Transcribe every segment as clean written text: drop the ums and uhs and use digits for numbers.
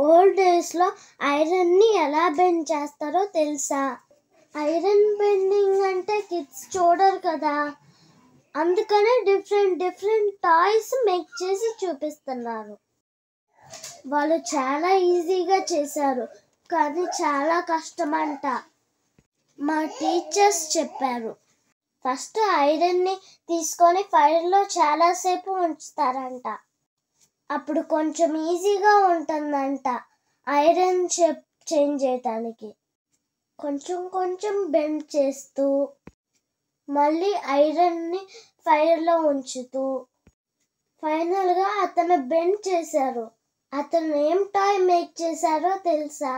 Old డేస్లో ఐరన్ని ఎలా bend చేస్తారో తెలుసా? ఐరన్ బెండింగ్ అంటే కిడ్స్ చూడరు కదా, అందుకనే డిఫరెంట్ టాయ్స్ మేక్ చేసి చూపిస్తున్నారు. వాళ్ళు చాలా ఈజీగా చేశారు, కానీ చాలా కష్టమంట. మా టీచర్స్ చెప్పారు. ఫస్ట్ ఐరన్ని తీసుకొని ఫైర్లో చాలాసేపు ఉంచుతారంట. అప్పుడు కొంచెం ఈజీగా ఉంటుందంట ఐరన్ షేప్ చేంజ్ చేయడానికి. కొంచెం బెండ్ చేస్తూ మళ్ళీ ఐరన్ని ఫైర్లో ఉంచుతూ ఫైనల్గా అతను బెండ్ చేశారు. అతను ఏం టాయ్ మేక్ చేశారో తెలుసా?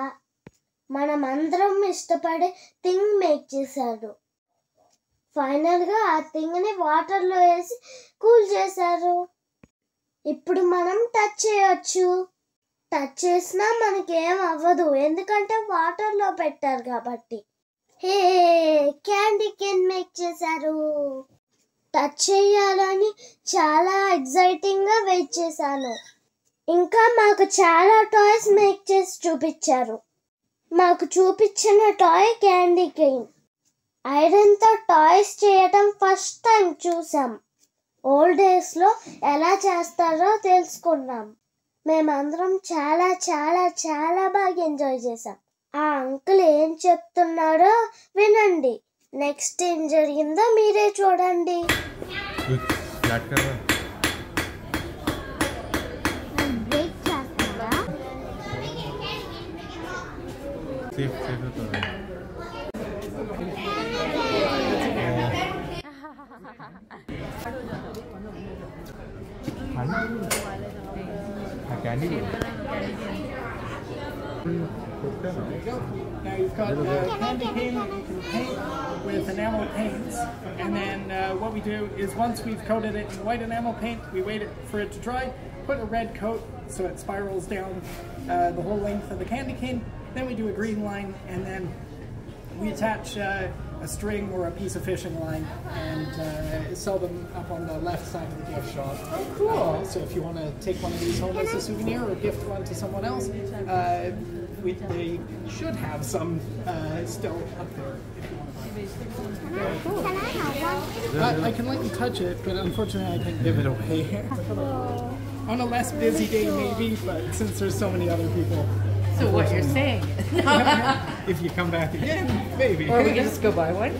మనం అందరం ఇష్టపడే థింగ్ మేక్ చేశారు. ఫైనల్గా ఆ థింగ్ని వాటర్లో వేసి కూల్ చేశారు. ఇప్పుడు మనం టచ్ చేయొచ్చు. టచ్ చేసినా మనకేం అవ్వదు, ఎందుకంటే వాటర్లో పెట్టారు కాబట్టి. హే, క్యాండీ కేన్ మేక్ చేశారు. టచ్ చేయాలని చాలా ఎక్సైటింగ్గా వెయిట్ చేశాను. ఇంకా మాకు చాలా టాయ్స్ మేక్ చేసి చూపించారు. మాకు చూపించిన టాయ్ క్యాండీ కేన్. ఐరన్తో టాయ్స్ చేయటం ఫస్ట్ టైం చూసాం. ఓల్డ్ డేస్లో ఎలా చేస్తారో తెలుసుకున్నాం. మేమందరం చాలా చాలా చాలా బాగా ఎంజాయ్ చేసాం. ఆ అంకుల్ ఏం చెప్తున్నారో వినండి. నెక్స్ట్ ఏం జరిగిందో మీరే చూడండి. Candy. There you go. Now you've got candy cane that you can paint with enamel paints, and then what we do is once we've coated it in white enamel paint, we wait for it to dry, put a red coat so it spirals down the whole length of the candy cane. Then we do a green line, and then we attach a string or a piece of fishing line and sell them up on the left side of the gift shop. Oh, cool. So if you want to take one of these home as a souvenir or gift one to someone else, they should have some still up there. Can I have one? I can let you touch it, but unfortunately I can't give it away. On a less busy day maybe, but since there's so many other people. So what you're saying? If you come back again, maybe. Or we can just go buy one?